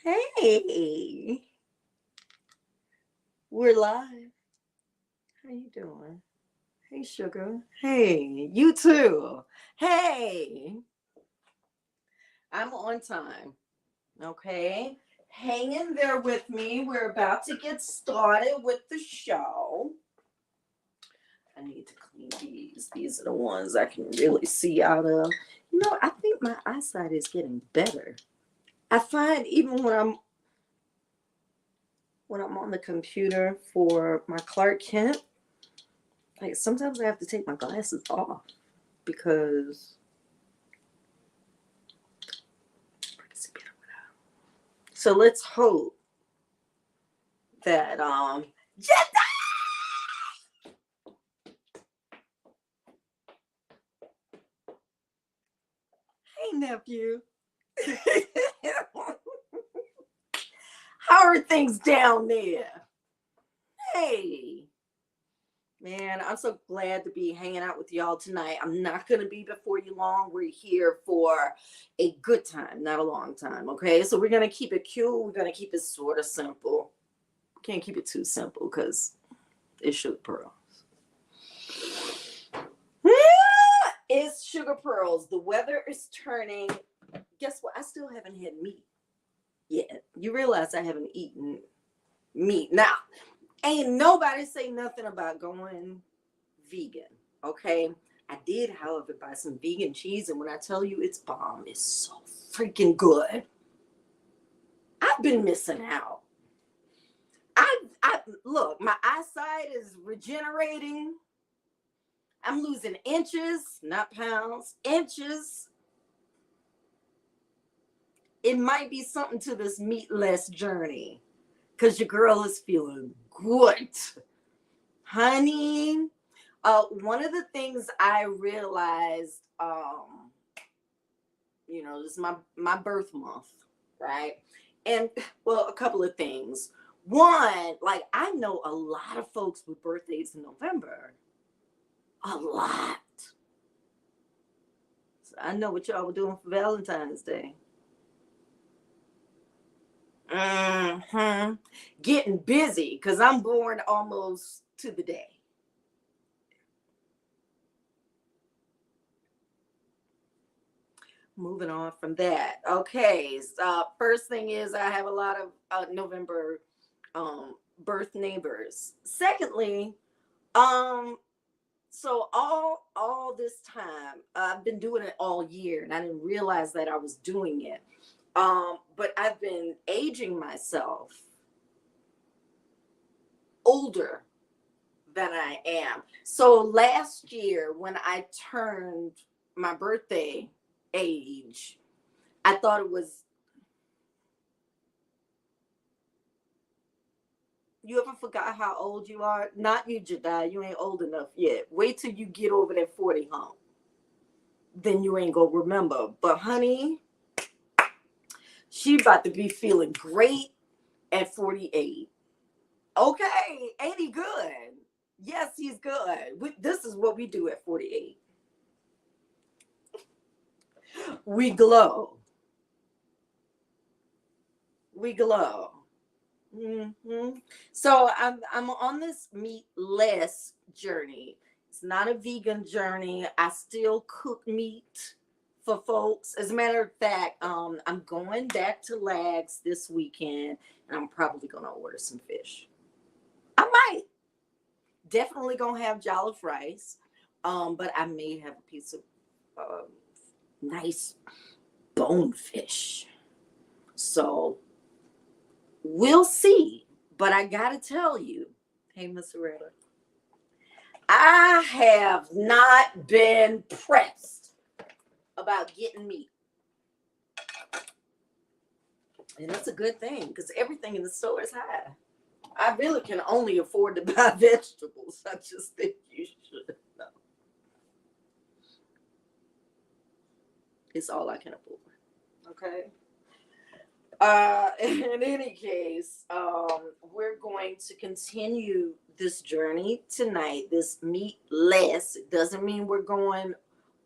Hey, we're live. How you doing? Hey, sugar. Hey, you too. Hey, I'm on time. Okay, hang in there with me. We're about to get started with the show. I need to clean these. These are the ones I can really see out of. I think my eyesight is getting better. I find even when I'm on the computer for my Clark Kent, like sometimes I have to take my glasses off because so let's hope that hey nephew. How are things down there? Hey. Man, I'm so glad to be hanging out with y'all tonight. I'm not going to be before you long. We're here for a good time, not a long time, okay? So we're going to keep it cute. We're going to keep it sort of simple. Can't keep it too simple because it's SugarPearl. It's SugarPearls. The weather is turning. Guess what? I still haven't had meat yet. You realize I haven't eaten meat. Now, ain't nobody say nothing about going vegan, okay? I did, however, buy some vegan cheese, and when I tell you it's bomb, it's so freaking good. I've been missing out. I look, my eyesight is regenerating. I'm losing inches, not pounds, inches. It might be something to this meatless journey because your girl is feeling good. Honey, one of the things I realized, this is my birth month, right? And, well, a couple of things. One, like, I know a lot of folks with birthdays in November. A lot. So I know what y'all were doing for Valentine's Day. Getting busy because I'm born almost to the day. Moving on from that. Okay, so first thing is I have a lot of November birth neighbors. Secondly, so all this time I've been doing it all year, and I didn't realize that I was doing it. But I've been aging myself older than I am. So last year when I turned my birthday age, I thought it was. You ever forgot how old you are? Not you, Jedi. You ain't old enough yet. Wait till you get over that 40 hump. Then you ain't gonna remember. But honey, she about to be feeling great at 48. Okay, ain't he good? Yes, he's good. This is what we do at 48. We glow. We glow. Mm-hmm. So I'm on this meatless journey. It's not a vegan journey. I still cook meat for folks. As a matter of fact, I'm going back to Lags this weekend, and I'm probably gonna order some fish. I might. Definitely gonna have jollof rice, but I may have a piece of nice bonefish. So we'll see. But I gotta tell you, hey, Miss Loretta, I have not been pressed about getting meat. And that's a good thing because everything in the store is high. I really can only afford to buy vegetables. I just think you should know. It's all I can afford. Okay. In any case, we're going to continue this journey tonight, this meatless. It doesn't mean we're going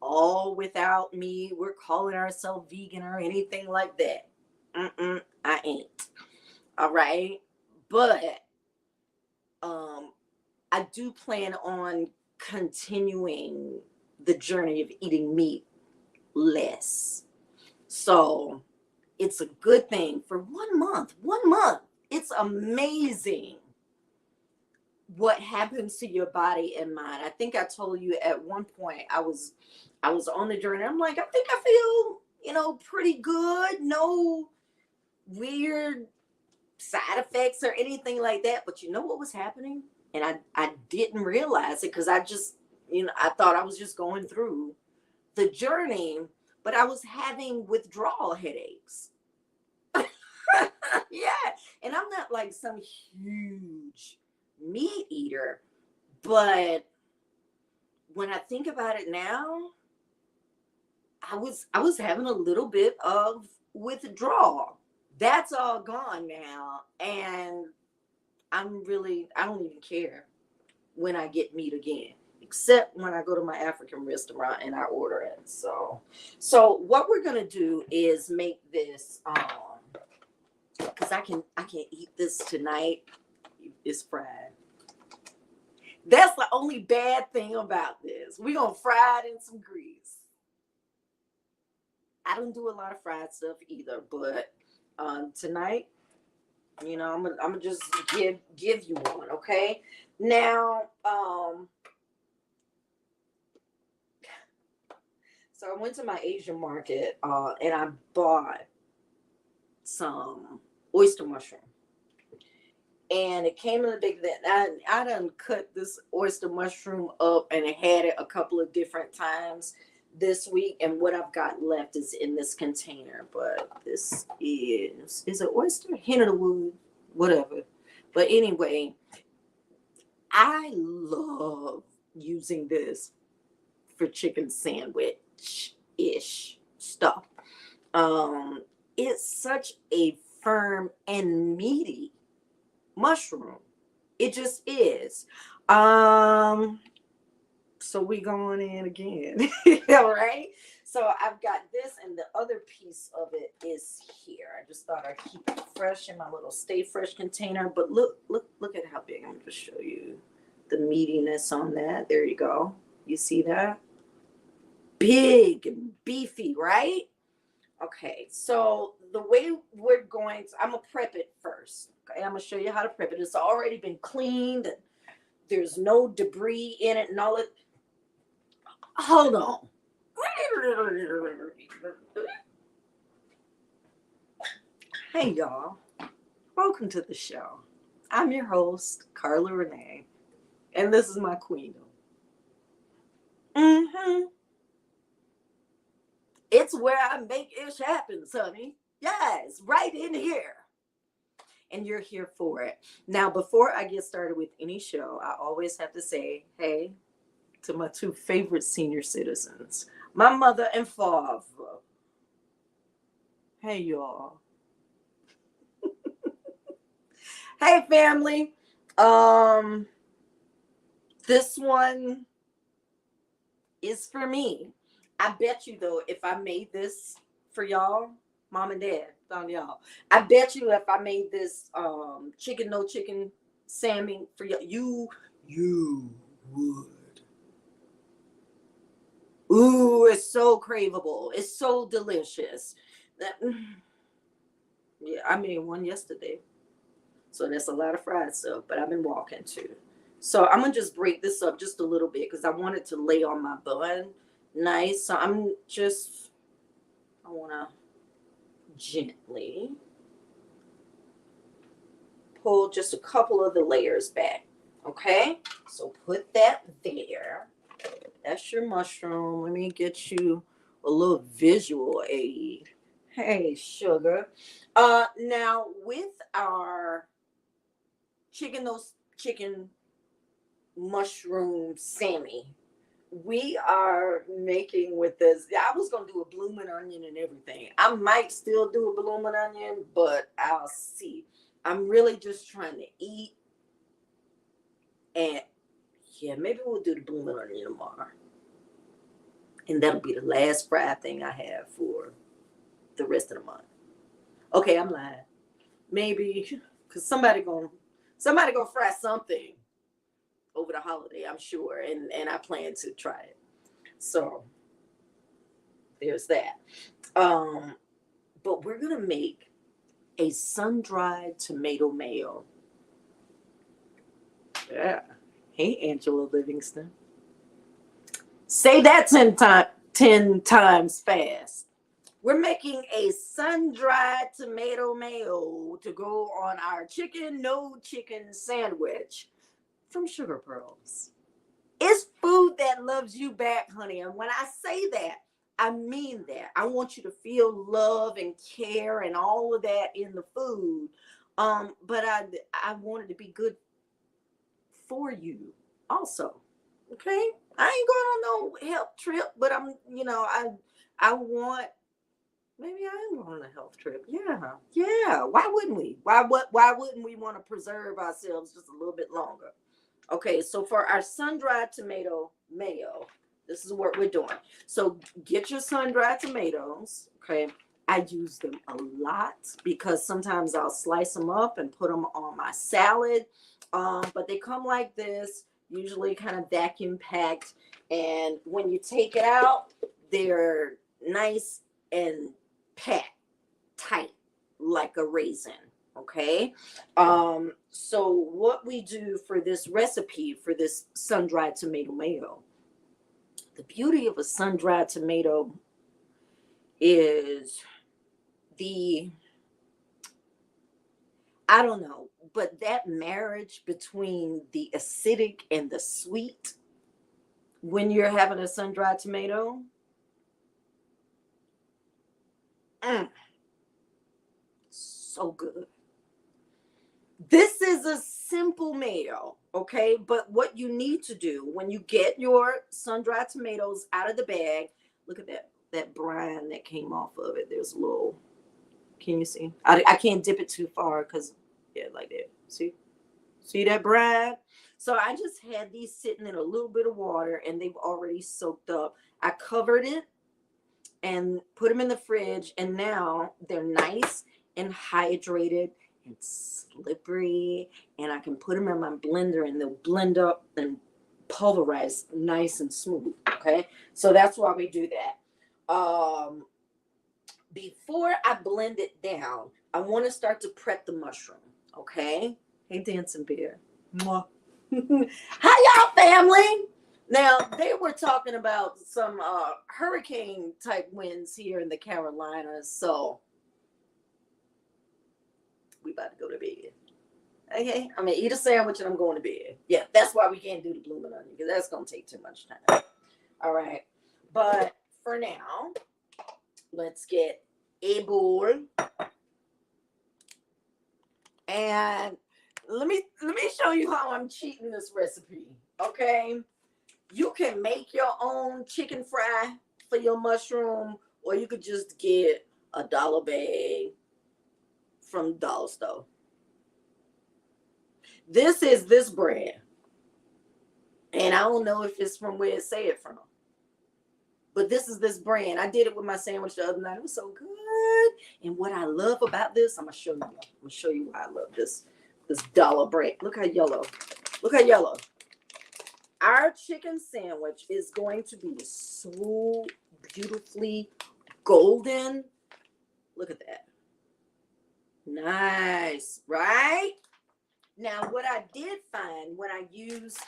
all without meat. We're calling ourselves vegan or anything like that. I ain't. All right. But I do plan on continuing the journey of eating meat less. So it's a good thing for 1 month. 1 month. It's amazing what happens to your body and mind. I think I told you at one point I was on the journey. I'm like, I think I feel, pretty good. No weird side effects or anything like that. But you know what was happening? And I didn't realize it because I just, I thought I was just going through the journey, but I was having withdrawal headaches. Yeah. And I'm not like some huge meat eater, but when I think about it now, I was having a little bit of withdrawal. That's all gone now, and I don't even care when I get meat again, except when I go to my African restaurant and I order it. So what we're gonna do is make this because I can eat this tonight. It's fried. That's the only bad thing about this. We're gonna fry it in some grease. I don't do a lot of fried stuff either, but tonight, I'm gonna just give you one, okay? Now, so I went to my Asian market and I bought some oyster mushroom. And it came in a big thing. I done cut this oyster mushroom up and had it a couple of different times this week. And what I've got left is in this container. But this is it oyster? Hen of the wood, whatever. But anyway, I love using this for chicken sandwich-ish stuff. It's such a firm and meaty mushroom. It just is. So we going in again. All right. So I've got this, and the other piece of it is here. I just thought I'd keep it fresh in my little Stay Fresh container. But look at how big. I'm going to show you the meatiness on that. There you go. You see that? Big and beefy, right? Okay, so the way we're going to, I'm going to prep it first. Okay, I'm going to show you how to prep it. It's already been cleaned. And there's no debris in it and all it. Hold on. Hey, y'all. Welcome to the show. I'm your host, Carla Renee, and this is my queendom. It's where I make ish happen, honey. Yes, right in here. And you're here for it. Now, before I get started with any show, I always have to say, hey, to my two favorite senior citizens, my mother and father. Hey, y'all. Hey, family. This one is for me. I bet you, though, if I made this for y'all, mom and dad, on y'all, I bet you if I made this chicken, no chicken, Sammie for you would. Ooh, it's so craveable. It's so delicious. Yeah, I made one yesterday. So that's a lot of fried stuff, but I've been walking too. So I'm going to just break this up just a little bit because I want it to lay on my bun nice. So I want to gently pull just a couple of the layers back. Okay, so put that there. That's your mushroom. Let me get you a little visual aid. Hey, sugar. Now with our chicken mushroom Sammie, we are making with this. I was gonna do a blooming onion and everything. I might still do a blooming onion, but I'll see. I'm really just trying to eat, and yeah, maybe we'll do the blooming onion tomorrow, and that'll be the last fried thing I have for the rest of the month. Okay, I'm lying. maybe because somebody gonna fry something over the holiday, I'm sure, and I plan to try it. So there's that. Um, but we're gonna make a sun-dried tomato mayo. Yeah. Hey, Angela Livingston. Say that 10 times fast. We're making a sun-dried tomato mayo to go on our no chicken sandwich from SugarPearls. It's food that loves you back, honey. And when I say that, I mean that. I want you to feel love and care and all of that in the food. But I want it to be good for you also. Okay? I ain't going on no health trip, but I want, maybe I am going on a health trip. Yeah. Yeah. Why wouldn't we? Why wouldn't we want to preserve ourselves just a little bit longer? Okay, so for our sun-dried tomato mayo, this is what we're doing. So get your sun-dried tomatoes, okay? I use them a lot because sometimes I'll slice them up and put them on my salad. But they come like this, usually kind of vacuum packed. And when you take it out, they're nice and packed tight like a raisin. Okay. So what we do for this recipe, for this sun-dried tomato mayo, the beauty of a sun-dried tomato is I don't know, but that marriage between the acidic and the sweet when you're having a sun-dried tomato, so good. This is a simple mayo, okay? But what you need to do when you get your sun-dried tomatoes out of the bag, look at that brine that came off of it. There's a little, can you see? I can't dip it too far because, yeah, like that. See that brine? So I just had these sitting in a little bit of water and they've already soaked up. I covered it and put them in the fridge, and now they're nice and hydrated and slippery, and I can put them in my blender and they'll blend up and pulverize nice and smooth. Okay, so that's why we do that. Before I blend it down, I want to start to prep the mushroom. Okay, hey, dancing bear. Mwah. Hi, y'all, family. Now, they were talking about some hurricane type winds here in the Carolinas, so we about to go to bed. Okay, I'm gonna eat a sandwich and I'm going to bed. Yeah, that's why we can't do the blooming onion, because that's gonna take too much time. All right, but for now, let's get a bowl, and let me show you how I'm cheating this recipe. Okay, you can make your own chicken fry for your mushroom, or you could just get a dollar bag from dollar store. This is this brand, and I don't know if it's from where it say it from, but this is this brand. I did it with my sandwich the other night. It was so good. And what I love about this, I'm gonna show you. I'm gonna show you why I love this dollar brand. Look how yellow. Look how yellow. Our chicken sandwich is going to be so beautifully golden. Look at that. Nice, right? Now, what I did find when I used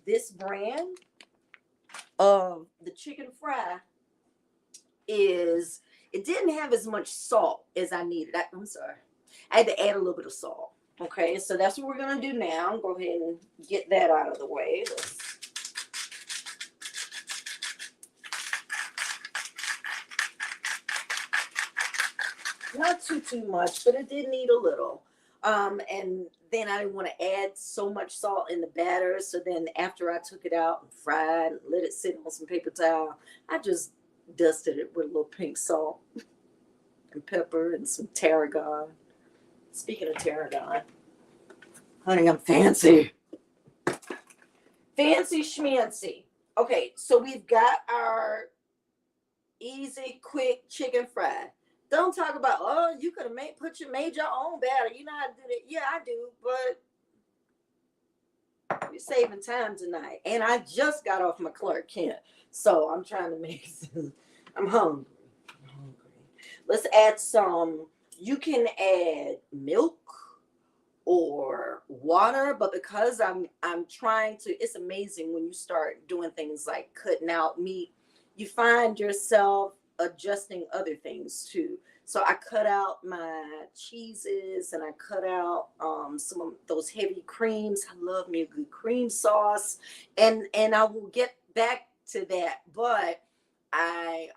this brand of the chicken fry is it didn't have as much salt as I needed. I'm sorry. I had to add a little bit of salt. Okay, so that's what we're going to do now. Go ahead and get that out of the way. Not too much, but it did need a little. And then I didn't want to add so much salt in the batter. So then after I took it out and fried and let it sit on some paper towel, I just dusted it with a little pink salt and pepper and some tarragon. Speaking of tarragon, honey, I'm fancy. Fancy schmancy. Okay, so we've got our easy, quick chicken fry. Don't talk about, oh, you could have made your own batter. You know how to do that. Yeah, I do, but we're saving time tonight. And I just got off my Clark Kent. So I'm trying to make some. I'm hungry. Let's add some. You can add milk or water, but because I'm trying to, it's amazing when you start doing things like cutting out meat, you find yourself adjusting other things too. So I cut out my cheeses and I cut out some of those heavy creams. I love me a good cream sauce, and I will get back to that, but I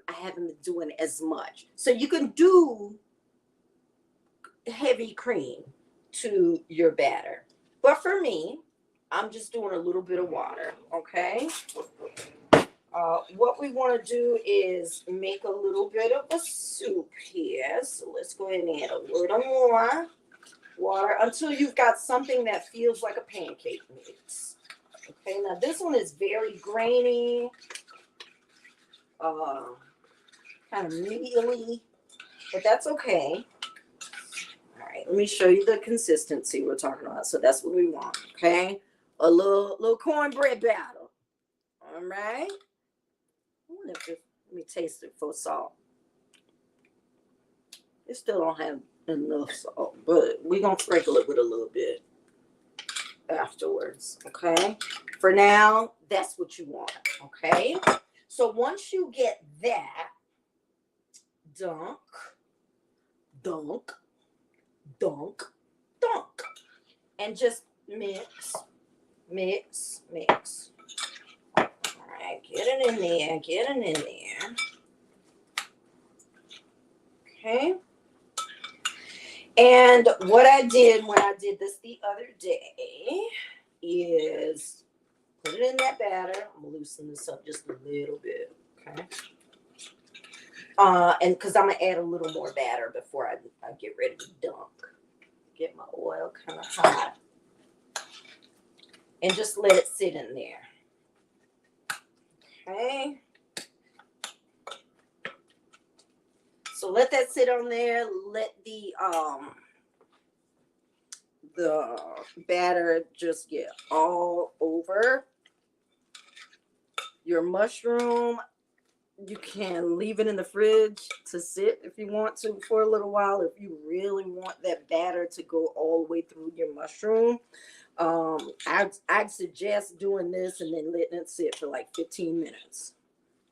haven't been doing as much. So you can do heavy cream to your batter. But for me, I'm just doing a little bit of water, okay? What we want to do is make a little bit of a soup here. So let's go ahead and add a little more water until you've got something that feels like a pancake mix. Okay, now this one is very grainy, kind of mealy, but that's okay. All right, let me show you the consistency we're talking about. So that's what we want, okay? A little cornbread batter. All right. Let me taste it for salt. It still don't have enough salt, but we're going to sprinkle it with a little bit afterwards, okay? For now, that's what you want, okay? So once you get that, dunk, dunk, dunk, dunk, and just mix, mix, mix. All right, get it in there, get it in there. Okay. And what I did when I did this the other day is put it in that batter. I'm gonna loosen this up just a little bit, okay? And because I'm gonna add a little more batter before I get ready to dunk. Get my oil kind of hot, and just let it sit in there. Okay. So let that sit on there. Let the batter just get all over your mushroom. You can leave it in the fridge to sit if you want to for a little while. If you really want that batter to go all the way through your mushroom, I'd suggest doing this and then letting it sit for like 15 minutes,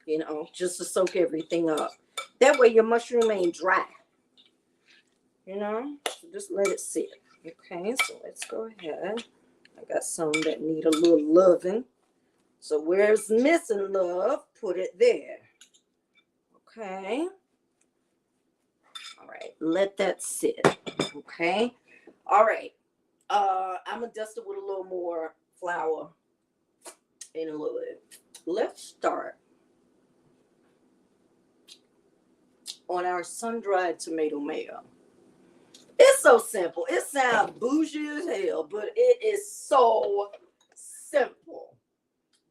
you know, just to soak everything up. That way your mushroom ain't dry, you know, so just let it sit. Okay, so let's go ahead. I got some that need a little loving. So where's missing love, put it there. Okay. All right, let that sit. Okay. All right. I'm gonna dust it with a little more flour in a little bit. Let's start on our sun-dried tomato mayo. It's so simple. It sounds bougie as hell, but it is so simple.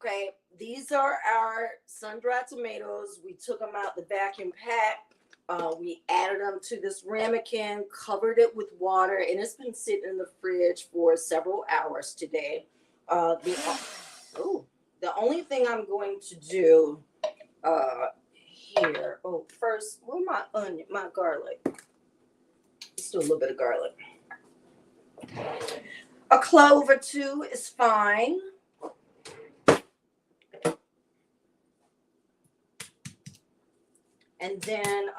Okay, these are our sun-dried tomatoes. We took them out the vacuum pack. We added them to this ramekin, covered it with water, and it's been sitting in the fridge for several hours today. The only thing I'm going to do here. Oh, first, where's my onion, my garlic? Let's do a little bit of garlic. A clove or two is fine. And then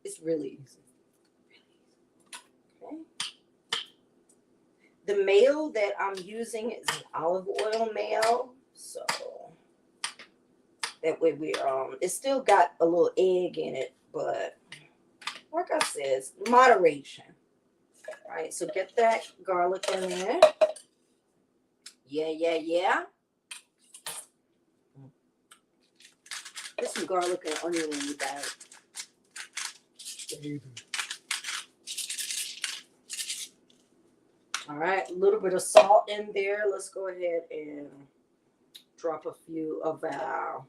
it's really easy. Okay. The mayo that I'm using is an olive oil mayo, so that way it's still got a little egg in it, but like I said, moderation. All right, so get that garlic in there. Yeah. Put some garlic and onion in you guys. All right, a little bit of salt in there. Let's go ahead and drop a few of our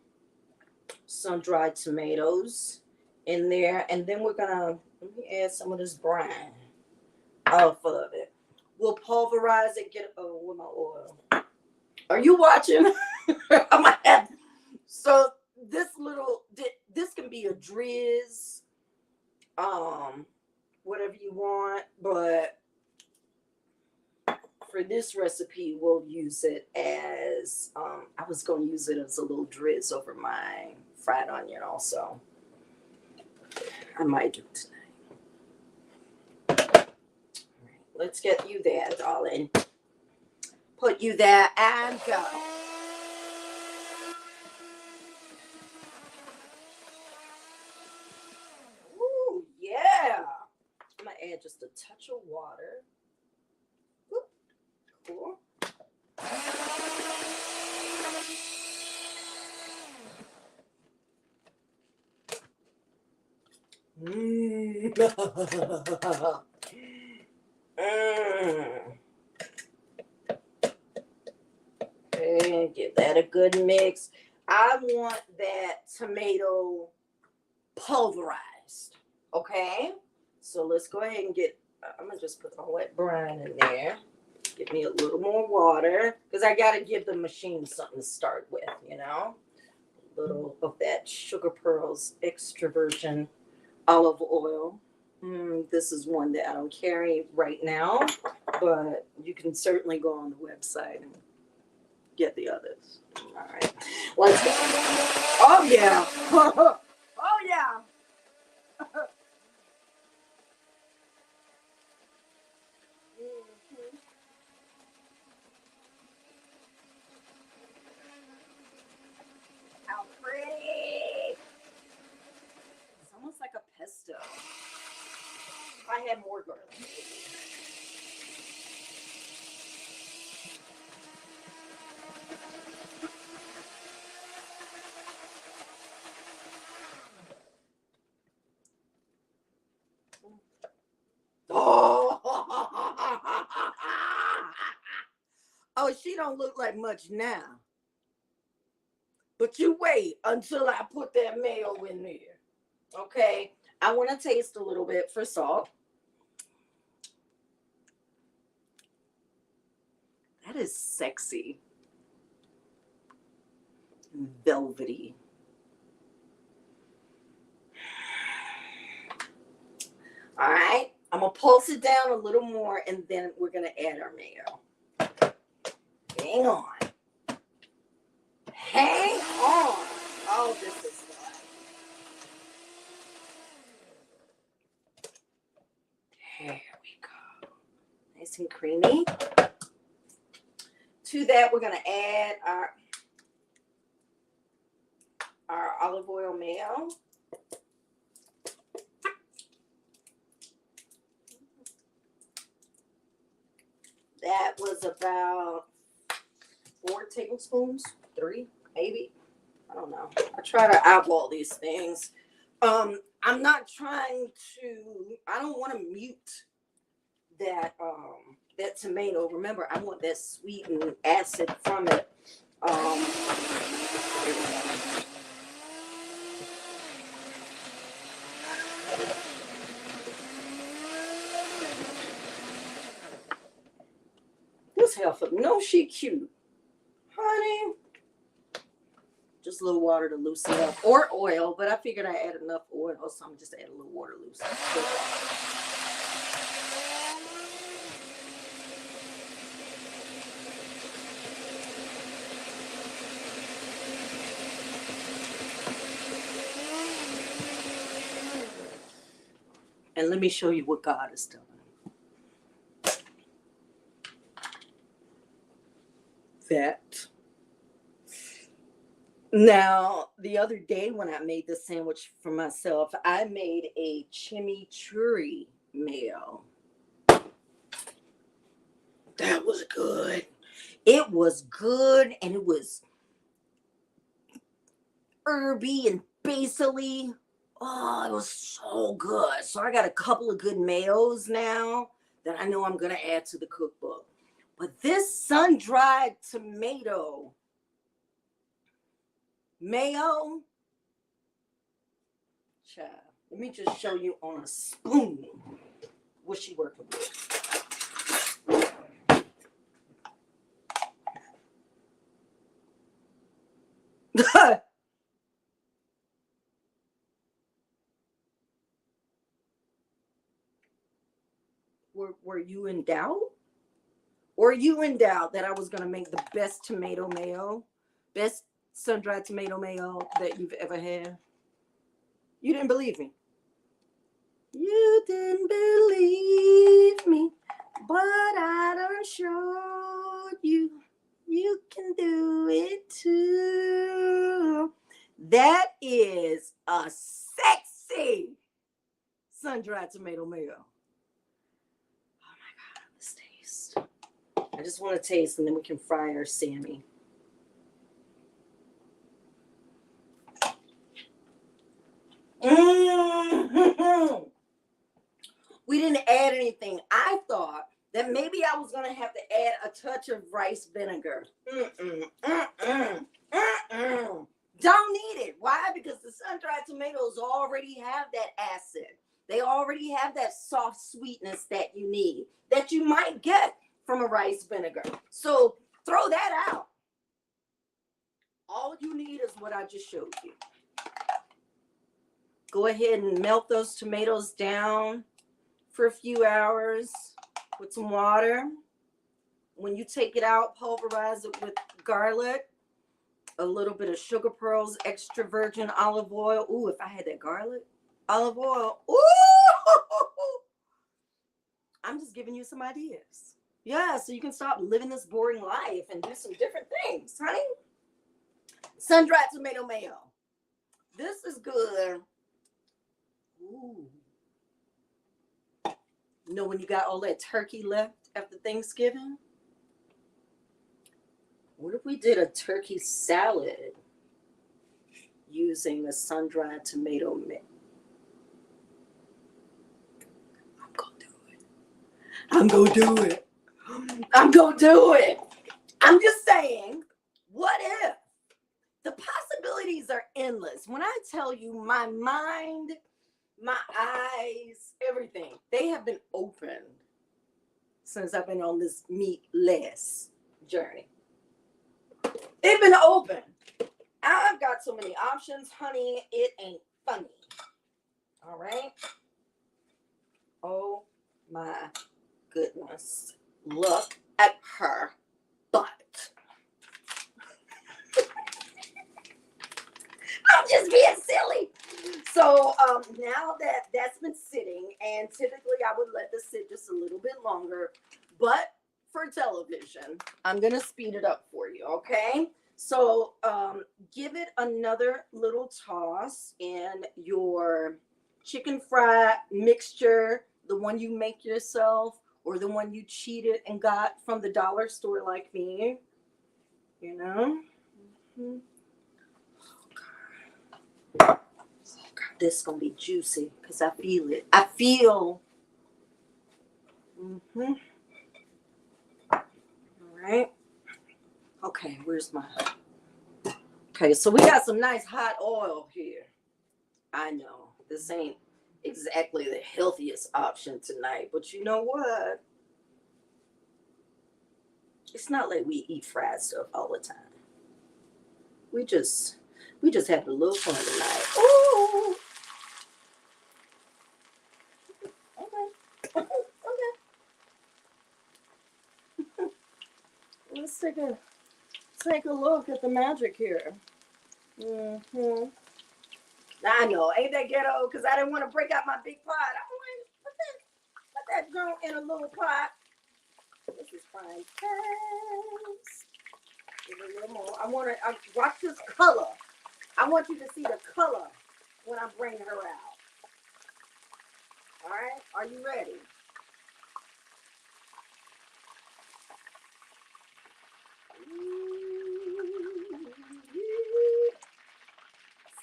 sun-dried tomatoes in there. And then we're gonna let me add some of this brine off of it. We'll pulverize it, get with my oil. Are you watching? I might have, so this can be a drizz, whatever you want, but for this recipe, we'll use it as, I was going to use it as a little drizz over my fried onion also. I might do it tonight. All right, let's get you there, darling. Put you there and go. Ooh, yeah. I'm going to add just a touch of water. Ooh, cool. And give that a good mix. I want that tomato pulverized. Okay? So let's go ahead and get, I'm going to just put my wet brine in there. Give me a little more water because I got to give the machine something to start with, you know? A little of that SugarPearl's extra virgin olive oil. This is one that I don't carry right now, but you can certainly go on the website and get the others. All right. Let's go. Oh, yeah. Oh, yeah. How pretty. It's almost like a pesto. If I had more garlic. Oh. Oh, she don't look like much now. But you wait until I put that mayo in there. Okay? I want to taste a little bit for salt. That is sexy. Velvety. All right. I'm going to pulse it down a little more, and then we're going to add our mayo. Hang on. Hang on. Oh, this is fun. There we go. Nice and creamy. To that, we're going to add our olive oil mayo. That was about 4 tablespoons, 3 maybe. I don't know. I try to eyeball these things. I'm not trying to. I don't want to mute that that tomato. Remember, I want that sweet and acid from it. This heifer, no, she cute, honey. Just a little water to loosen up, or oil, but I figured I add enough oil, so I'm just add a little water to loosen up. And let me show you what God is doing. That. Now, the other day when I made this sandwich for myself, I made a chimichurri mayo. That was good. It was good, and it was herby and basil-y. Oh, it was so good. So I got a couple of good mayos now that I know I'm going to add to the cookbook. But this sun-dried tomato mayo, child. Let me just show you on a spoon what she working with. Were you in doubt? Were you in doubt that I was going to make the best tomato mayo, best sun-dried tomato mayo that you've ever had? You didn't believe me. You didn't believe me, but I done showed you. You can do it too. That is a sexy sun-dried tomato mayo. Oh my God, let's taste. I just want to taste, and then we can fry our Sammie. Mm-hmm. We didn't add anything. I thought that maybe I was going to have to add a touch of rice vinegar. Don't need it. Why? Because the sun-dried tomatoes already have that acid. They already have that soft sweetness that you need, that you might get from a rice vinegar. So throw that out. All you need is what I just showed you. Go ahead and melt those tomatoes down for a few hours with some water. When you take it out, pulverize it with garlic, a little bit of SugarPearl's extra virgin olive oil. Ooh, if I had that garlic, olive oil. Ooh! I'm just giving you some ideas. Yeah, so you can stop living this boring life and do some different things, honey. Sun-dried tomato mayo. This is good. Ooh. You know when you got all that turkey left after Thanksgiving? What if we did a turkey salad using the sun-dried tomato mix? I'm gonna do it. I'm gonna do it. I'm gonna do it. I'm just saying, what if? The possibilities are endless. When I tell you my mind, my eyes, everything, they have been opened since I've been on this meatless journey. They've been open. I've got so many options, honey. It ain't funny. All right. Oh my goodness. Look at her butt. I'm just being silly. So now that that's been sitting, and typically I would let this sit just a little bit longer, but for television, I'm going to speed it up for you, okay? So give it another little toss in your chicken fry mixture, the one you make yourself or the one you cheated and got from the dollar store like me, you know? Mm-hmm. Oh, God, this is going to be juicy because I feel it. I feel. Mm-hmm. Right? Okay, where's my... Okay, so we got some nice hot oil here. I know, this ain't exactly the healthiest option tonight, but you know what? It's not like we eat fried stuff all the time. We just have a little fun tonight. Ooh! Okay. Okay. Let's take a look at the magic here. Mm-hmm. I know, ain't that ghetto? Because I didn't want to break out my big pot. I'm like, put that girl in a little pot. This is fine. Give it a little more. I watch this color. I want you to see the color when I bring her out. All right, are you ready?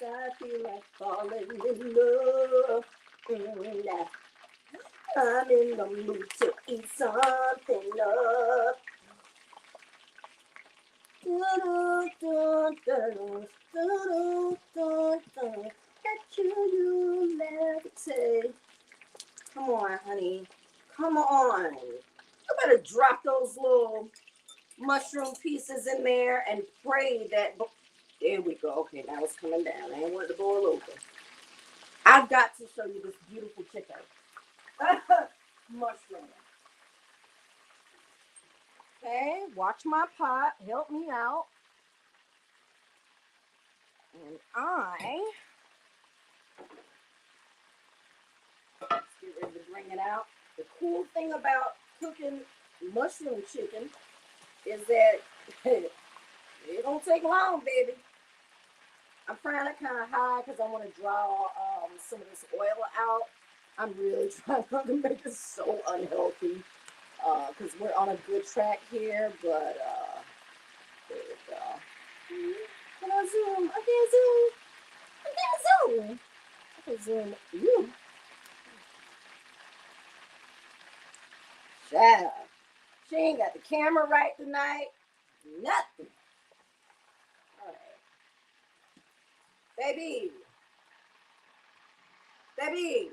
I feel like falling in love. I'm in the mood to eat something up. let you levitate. Come on, honey. Come on. You better drop those little mushroom pieces in there and pray that. There we go. Okay, now it's coming down. I ain't want to boil over. I've got to show you this beautiful chicken. Mushroom. Okay, watch my pot. Help me out. And let's get ready to bring it out. The cool thing about cooking mushroom chicken is that it don't take long, baby. I'm trying to kind of hide because I want to draw some of this oil out. I'm really trying not to make it so unhealthy because we're on a good track here, but there we go. Can I zoom? I can't zoom. I can't zoom. I can zoom you. Child. She ain't got the camera right tonight. Nothing. All right. Baby. Baby.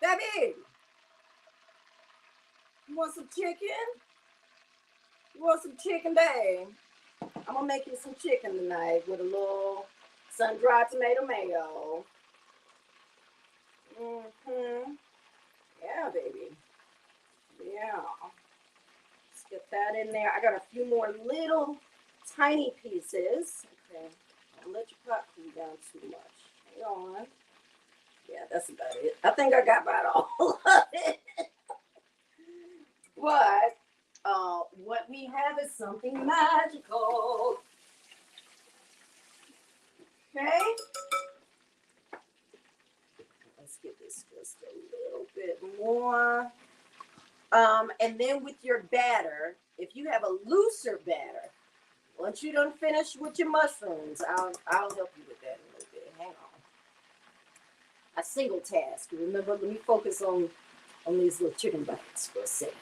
Baby. You want some chicken? You want some chicken, babe? I'm gonna make you some chicken tonight with a little sun-dried tomato mayo. Yeah, baby. Yeah. Let's get that in there. I got a few more little tiny pieces. Okay. Don't let your pot cool down too much. Hang on. Yeah, that's about it. I think I got about all of it. But what we have is something magical. Okay. Let's get this just a little bit more. And then with your batter, if you have a looser batter, once you done finish with your mushrooms, I'll help you with that a little bit. Hang on. A single task. Remember, let me focus on these little chicken bites for a second.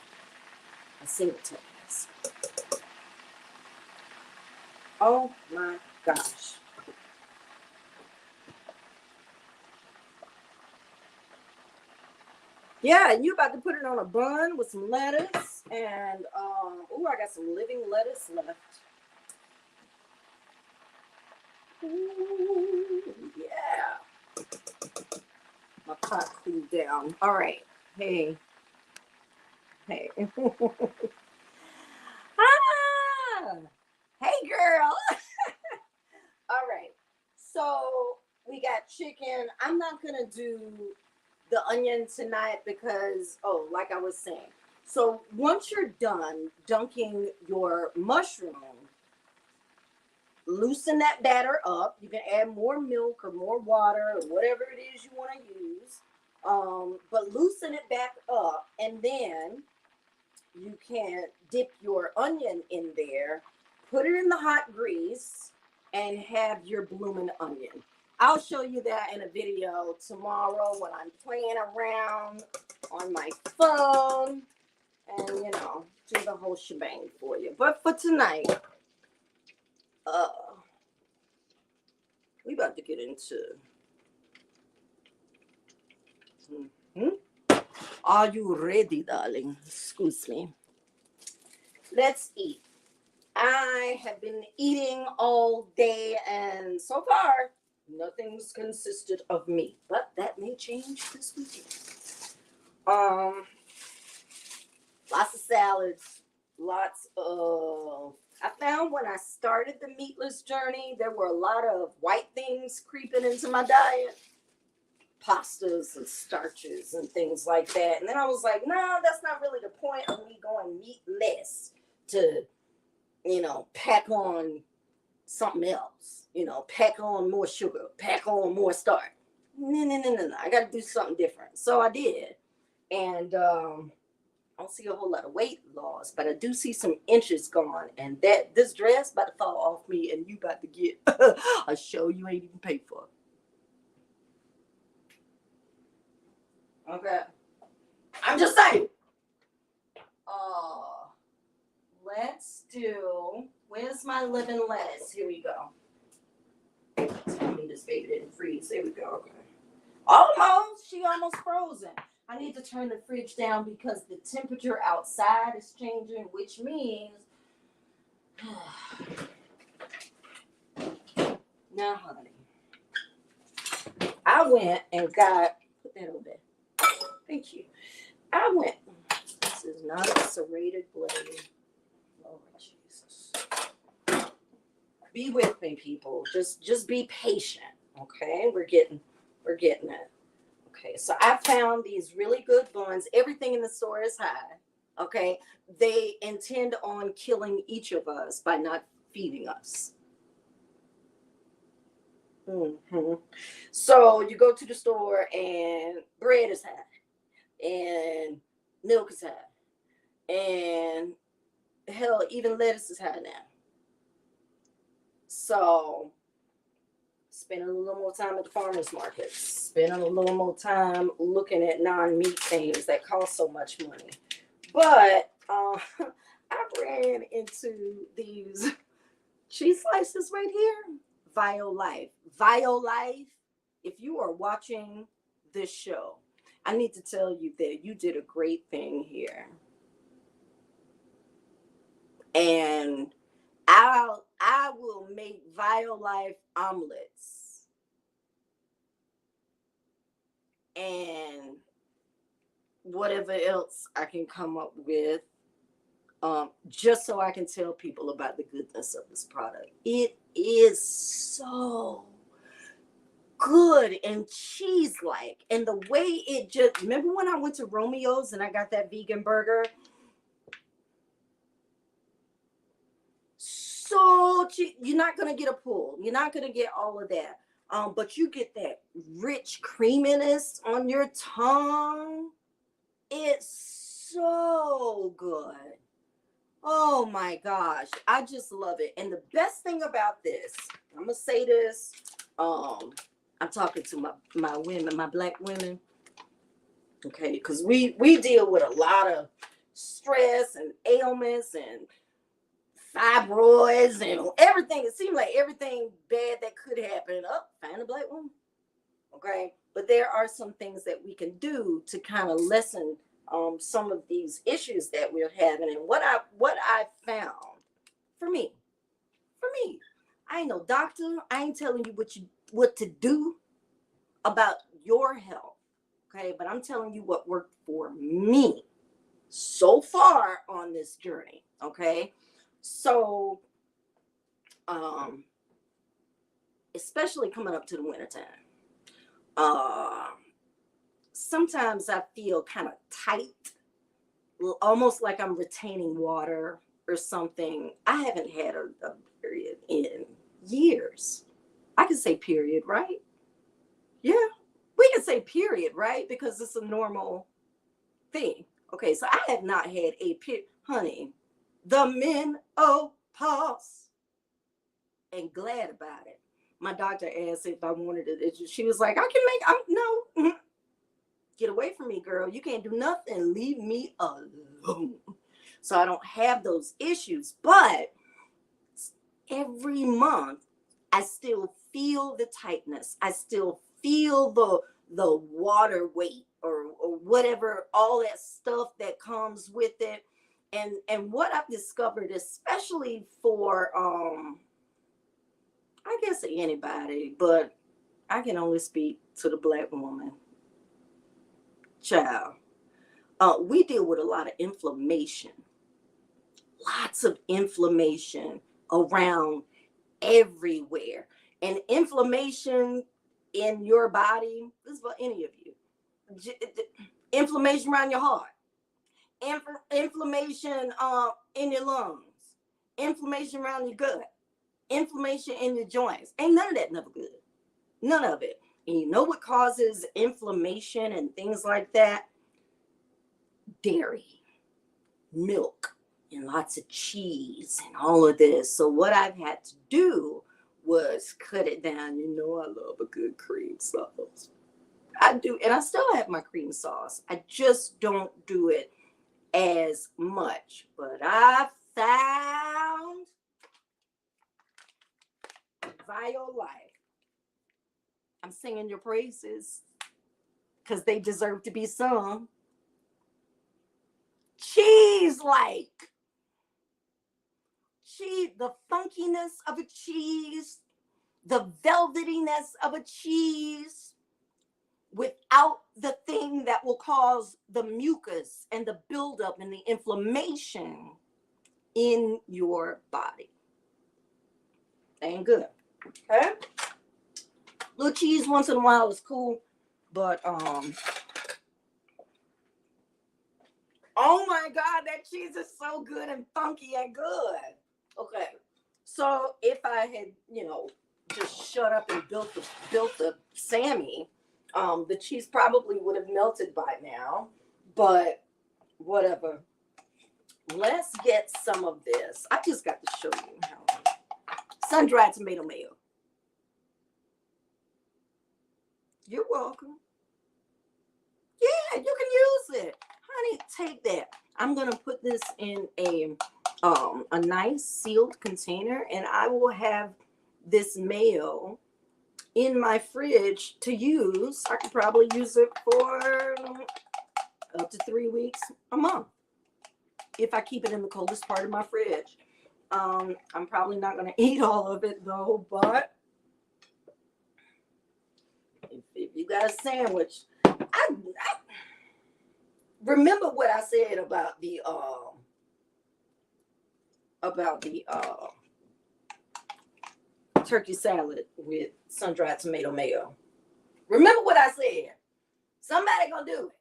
A single task. Oh my gosh. Yeah, and you about to put it on a bun with some lettuce and oh, I got some living lettuce left. Ooh, yeah. My pot cooled down. All right. Hey. Ah! Hey, girl. All right. So we got chicken. I'm not gonna do the onion tonight because, like I was saying. So once you're done dunking your mushroom, loosen that batter up. You can add more milk or more water or whatever it is you want to use. But loosen it back up, and then you can dip your onion in there, put it in the hot grease, and have your blooming onion. I'll show you that in a video tomorrow when I'm playing around on my phone and, do the whole shebang for you. But for tonight, we about to get into... Are you ready, darling? Excuse me. Let's eat. I have been eating all day, and so far, nothing's consisted of meat, but that may change this weekend. Lots of salads, lots of... I found when I started the meatless journey, there were a lot of white things creeping into my diet. Pastas and starches and things like that. And then I was like, no, that's not really the point of me going meatless to, pack on something else, pack on more sugar, pack on more starch. No. I got to do something different. So I did. And I don't see a whole lot of weight loss, but I do see some inches gone. And this dress about to fall off me, and you about to get a show you ain't even paid for. Okay. I'm just saying. Let's do... Where's my living lettuce? Here we go. Tell me to this baby didn't freeze. There we go. Okay. Almost. She almost frozen. I need to turn the fridge down because the temperature outside is changing, which means now, honey, I went and got, put that over there. Thank you. I went, this is not a serrated blade. Lord Jesus. Be with me, people. Just be patient. Okay, we're getting it. Okay, so I found these really good buns. Everything in the store is high. Okay, they intend on killing each of us by not feeding us. So you go to the store and bread is high, and milk is high, and hell, even lettuce is high now. So spending a little more time at the farmers market, spending a little more time looking at non-meat things that cost so much money. But I ran into these cheese slices right here. Violife. Violife, if you are watching this show, I need to tell you that you did a great thing here. And I will make Violife omelets and whatever else I can come up with, just so I can tell people about the goodness of this product. It is so good and cheese-like, and the way it just, remember when I went to Romeo's and I got that vegan burger? So you're not gonna get a pull, you're not gonna get all of that, but you get that rich creaminess on your tongue. It's so good. Oh my gosh, I just love it. And the best thing about this, I'm gonna say this, I'm talking to my women, my black women, okay, because we deal with a lot of stress and ailments and fibroids and everything. It seems like everything bad that could happen. Find a black woman, okay? But there are some things that we can do to kind of lessen some of these issues that we're having. And what I found for me, I ain't no doctor. I ain't telling you what to do about your health, okay? But I'm telling you what worked for me so far on this journey, okay? So, especially coming up to the wintertime, sometimes I feel kind of tight, almost like I'm retaining water or something. I haven't had a period in years. I can say period, right? Yeah, we can say period, right? Because it's a normal thing. Okay, so I have not had a period, honey. The menopause, and glad about it. My doctor asked if I wanted it. She was like, no. Get away from me, girl. You can't do nothing. Leave me alone. So I don't have those issues. But every month, I still feel the tightness. I still feel the water weight or whatever, all that stuff that comes with it. And what I've discovered, especially for I guess anybody, but I can only speak to the black woman. Child, we deal with a lot of inflammation, lots of inflammation around everywhere. And inflammation in your body, this is for any of you, inflammation around your heart, inflammation in your lungs, inflammation around your gut, inflammation in your joints. Ain't none of that never good. None of it. And you know what causes inflammation and things like that? Dairy, milk, and lots of cheese and all of this. So what I've had to do was cut it down. You know I love a good cream sauce. I do, and I still have my cream sauce. I just don't do it as much. But I found Violife. I'm singing your praises because they deserve to be sung. Cheese-like. Cheese, the funkiness of a cheese, the velvetiness of a cheese, without the thing that will cause the mucus and the buildup and the inflammation in your body. Ain't good. Okay? Little cheese once in a while is cool, but oh my God, that cheese is so good and funky and good. Okay, so if I had, just shut up and built the Sammie, the cheese probably would have melted by now, but whatever. Let's get some of this. I just got to show you how. Sun-dried tomato mayo. You're welcome. Yeah, you can use it. Honey, take that. I'm going to put this in a nice sealed container, and I will have this mayo in my fridge to use. I could probably use it for up to 3 weeks, a month, if I keep it in the coldest part of my fridge. I'm probably not going to eat all of it though, but if you got a sandwich, I remember what I said about the turkey salad with sun-dried tomato mayo. Remember what I said. Somebody gonna do it.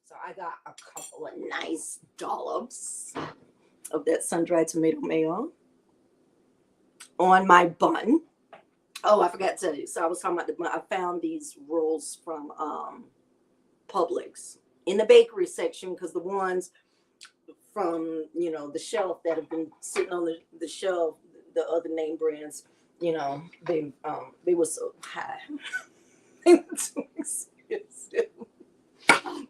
So I got a couple of nice dollops of that sun-dried tomato mayo on my bun. Oh, I forgot to tell you. So I was talking about the bun. I found these rolls from Publix in the bakery section, because the ones from the shelf that have been sitting on the shelf, the other name brands, they were so high. They were too expensive.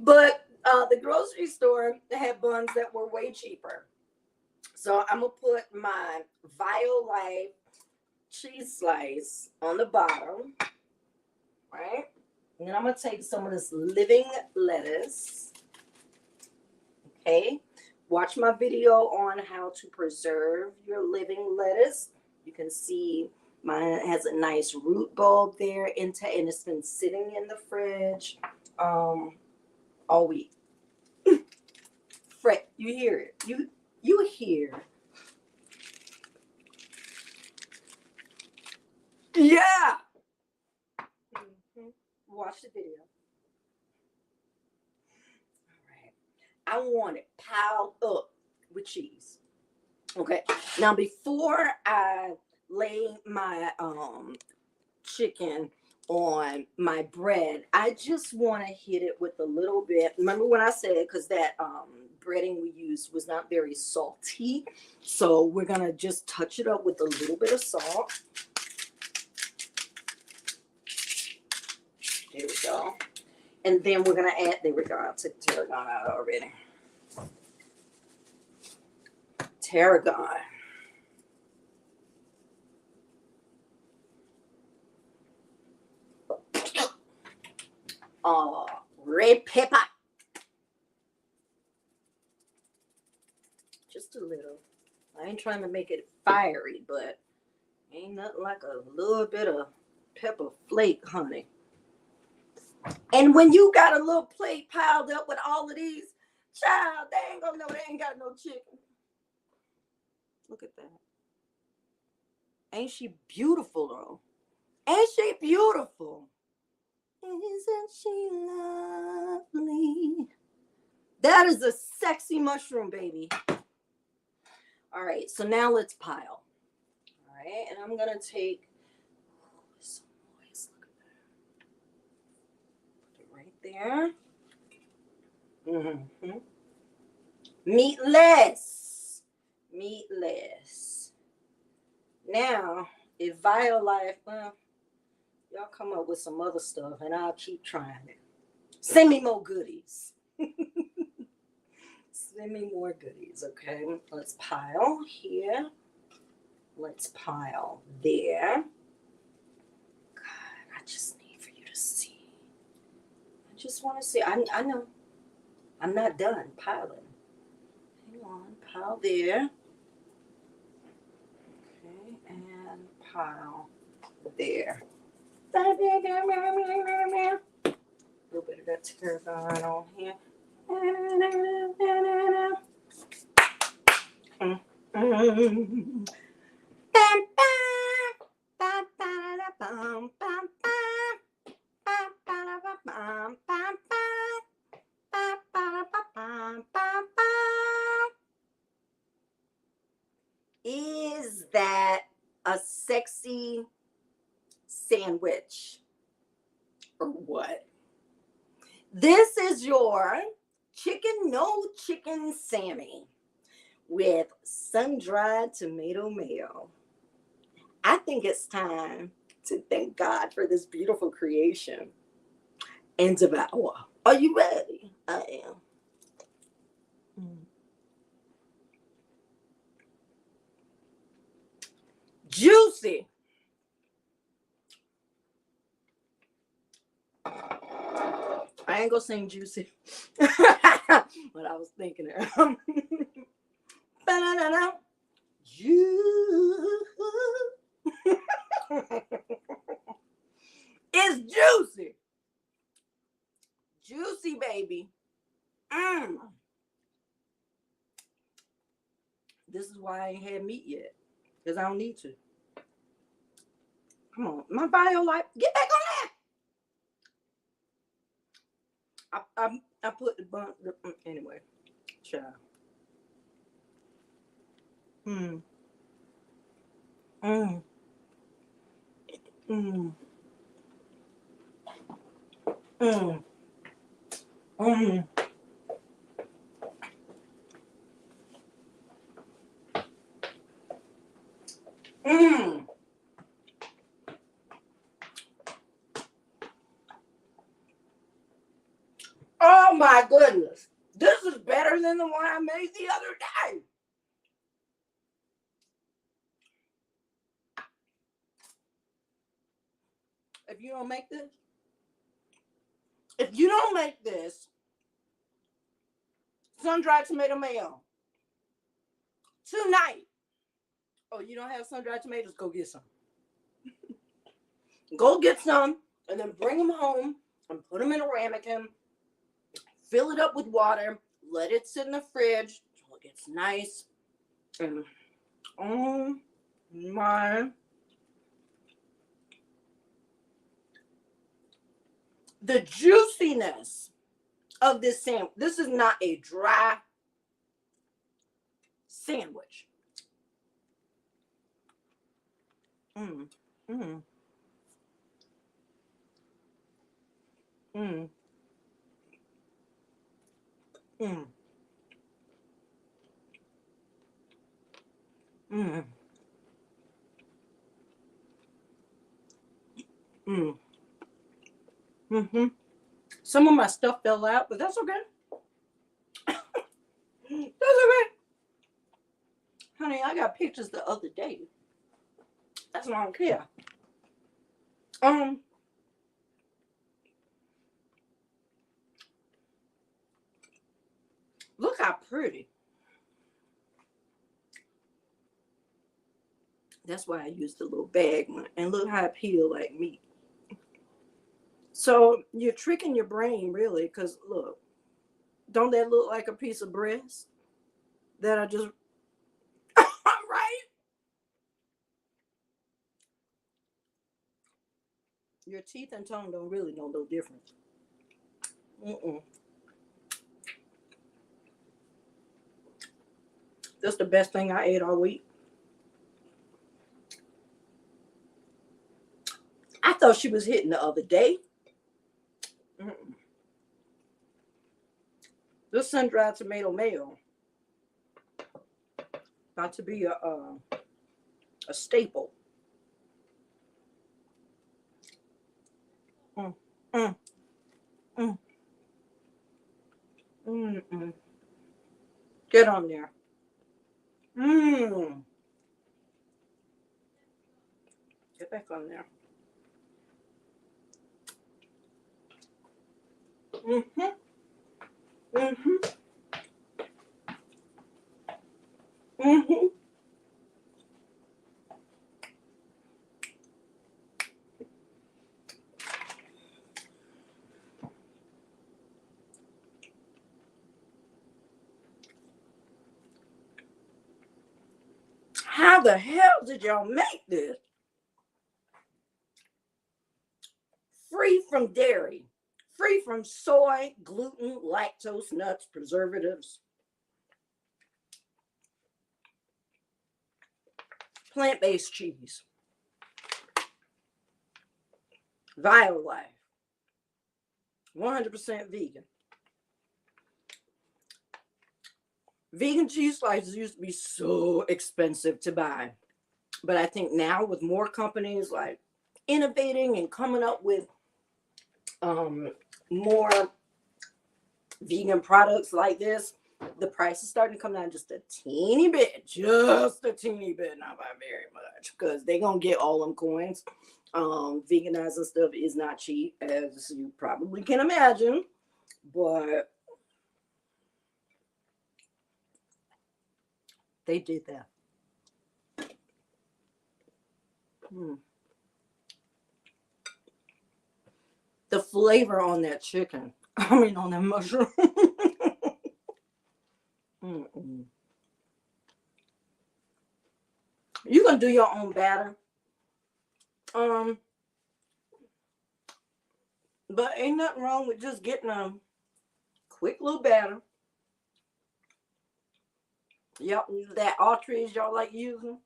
But the grocery store had buns that were way cheaper. So I'm gonna put my Violife cheese slice on the bottom, right? And then I'm gonna take some of this living lettuce. Okay, watch my video on how to preserve your living lettuce. You can see mine has a nice root bulb there, and it's been sitting in the fridge all week. Fred, you hear it? You hear? Yeah. Mm-hmm. Watch the video. All right. I want it piled up with cheese. Okay. Now before I lay my chicken on my bread, I just want to hit it with a little bit. Remember when I said, because that breading we used was not very salty, so we're gonna just touch it up with a little bit of salt. There we go. And then we're gonna add, there we go, I took tarragon out already. Tarragon. Red pepper. Just a little. I ain't trying to make it fiery, but ain't nothing like a little bit of pepper flake, honey. And when you got a little plate piled up with all of these, child, they ain't gonna know they ain't got no chicken. Look at that. Ain't she beautiful, though? Ain't she beautiful? Isn't she lovely? That is a sexy mushroom, baby. All right, so now let's pile. All right, and I'm gonna take, it's so moist. Look at that. Put it right there. Mm-hmm. Meatless. Meatless. Now, if Violife, well, y'all come up with some other stuff and I'll keep trying it. Send me more goodies. Send me more goodies, okay? Let's pile here. Let's pile there. God, I just need for you to see. I just want to see. I know. I'm not done piling. Hang on. Pile there. Okay. And pile there. A little bit of that tarragon on here. Is that a sexy sandwich or what? This is your no chicken Sammie with sun-dried tomato mayo. I think it's time to thank God for this beautiful creation and devour. Are you ready? I am. Juicy. I ain't gonna sing juicy, but I was thinking it. It's juicy. Juicy, baby. This is why I ain't had meat yet, because I don't need to. Come on, my bio life, get back on that. I put the bun anyway. Child. Mm. Mm. Mm. Mm. Mm. Mm. Oh my goodness. This is better than the one I made the other day. If you don't make this sun-dried tomato mayo tonight. Oh, you don't have sun-dried tomatoes? Go get some. Go get some and then bring them home and put them in a ramekin. Fill it up with water. Let it sit in the fridge until it gets nice. And oh my. The juiciness of this sandwich. This is not a dry sandwich. Mm. Mm. Mm. Mm. Mm. Mm. Mm-hmm. Some of my stuff fell out, but that's okay. That's okay. Honey, I got pictures the other day. That's why I don't care. Look how pretty. That's why I used the little bag one. And look how it peeled like meat. So you're tricking your brain, really, because look, don't that look like a piece of breast that I just right? Your teeth and tongue don't really know no difference. Mm-mm. That's the best thing I ate all week. I thought she was hitting the other day. Mm-mm. This sun-dried tomato mayo about to be a staple. Mm, mm, mm, mm. Get on there. Mmm. Get back on there. Mm-hmm. Mm-hmm. Mm-hmm. How the hell did y'all make this? Free from dairy, free from soy, gluten, lactose, nuts, preservatives, plant-based cheese, Violife, 100% vegan. Vegan cheese slices used to be so expensive to buy. But I think now with more companies like innovating and coming up with more vegan products like this, the price is starting to come down just a teeny bit, not by very much, because they're going to get all them coins. Veganizing stuff is not cheap, as you probably can imagine, but they did that. The flavor on that chicken, on that mushroom. You can do your own batter. But ain't nothing wrong with just getting a quick little batter. Y'all, that Altries y'all like using.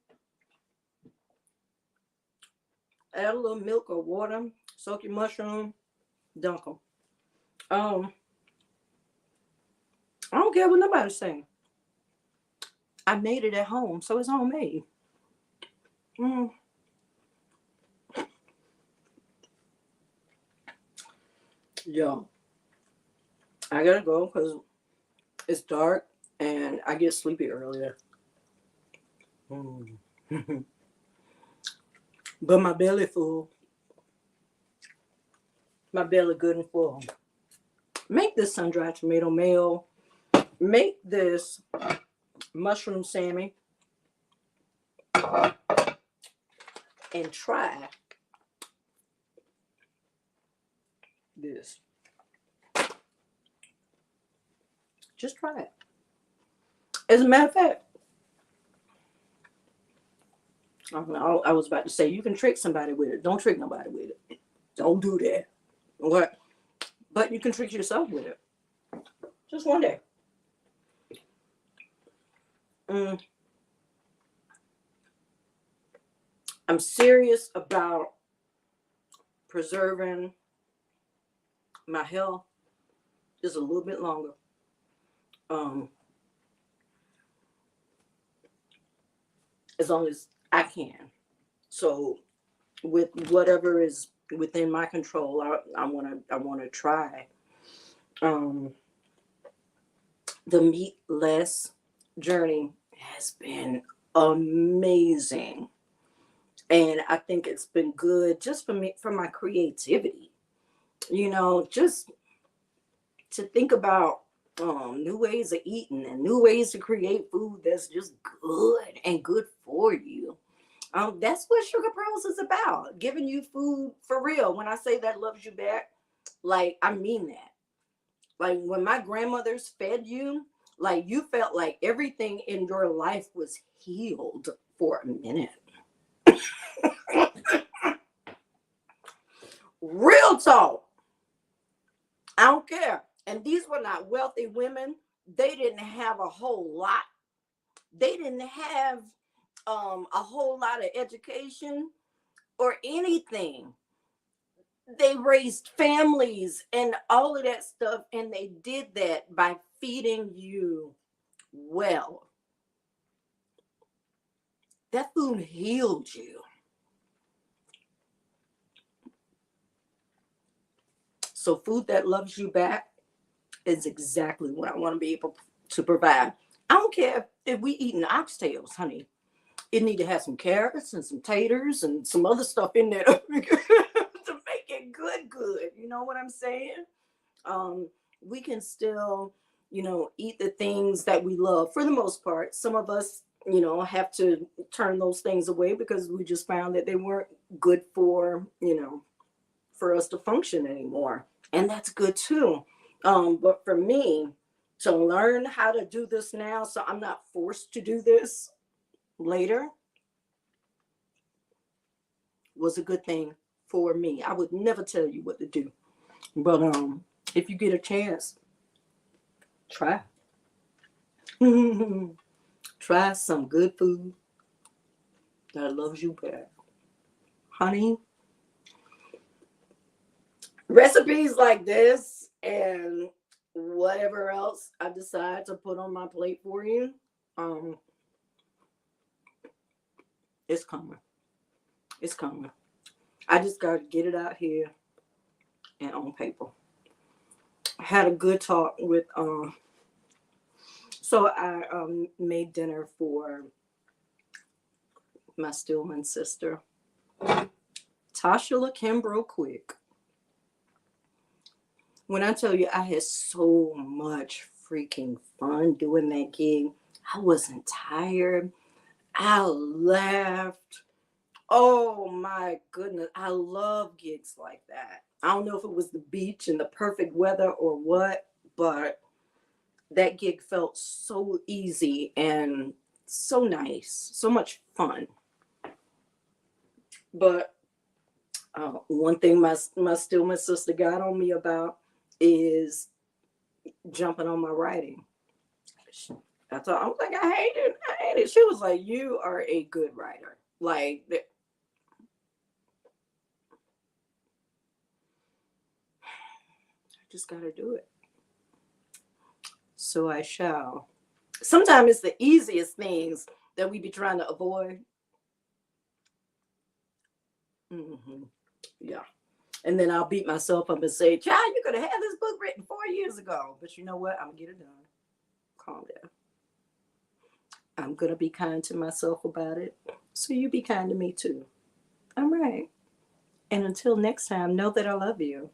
Add a little milk or water, soak your mushroom, dunk them. I don't care what nobody's saying. I made it at home, so it's homemade. Yo, I gotta go because it's dark and I get sleepy earlier. But my belly full. My belly good and full. Make this sun-dried tomato mayo. Make this mushroom Sammie. And try this. Just try it. As a matter of fact, I was about to say, you can trick somebody with it. Don't trick nobody with it. Don't do that. What? But you can trick yourself with it. Just one day. I'm serious about preserving my health just a little bit longer. As long as I can. So with whatever is within my control, I wanna try the meatless journey has been amazing. And I think it's been good just for me, for my creativity, just to think about new ways of eating and new ways to create food that's just good and good for you. That's what SugarPearls is about, giving you food for real. When I say that loves you back, like, I mean that. Like, when my grandmothers fed you, like, you felt like everything in your life was healed for a minute. Real talk. I don't care. And these were not wealthy women. They didn't have a whole lot. They didn't have a whole lot of education or anything. They raised families and all of that stuff, and they did that by feeding you well. That food healed you. So food that loves you back is exactly what I want to be able to provide. I don't care if we eating oxtails, honey. It need to have some carrots and some taters and some other stuff in there to make it good. You know what I'm saying? We can still, eat the things that we love for the most part. Some of us, have to turn those things away because we just found that they weren't good for, for us to function anymore. And that's good too. But for me, to learn how to do this now, so I'm not forced to do this later, was a good thing for me. I would never tell you what to do. But if you get a chance, try. Try some good food that loves you back. Honey, recipes like this and whatever else I decide to put on my plate for you, it's coming. It's coming. I just got to get it out here and on paper. I had a good talk with so I made dinner for my Stillman sister. Tasha came real quick. When I tell you I had so much freaking fun doing that gig, I wasn't tired. I laughed. Oh my goodness. I love gigs like that. I don't know if it was the beach and the perfect weather or what, but that gig felt so easy and so nice, so much fun. But one thing my Stillman sister got on me about is jumping on my writing. I was like, I hate it. She was like, you are a good writer. Like, I just gotta do it. So I shall. Sometimes it's the easiest things that we be trying to avoid. Yeah. And then I'll beat myself up and say, child, you could have had this book written 4 years ago. But you know what? I'm going to get it done. Calm down. I'm going to be kind to myself about it. So you be kind to me too. All right. And until next time, know that I love you.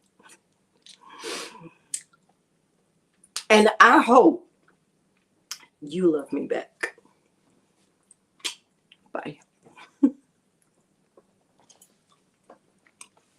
And I hope you love me back. Bye.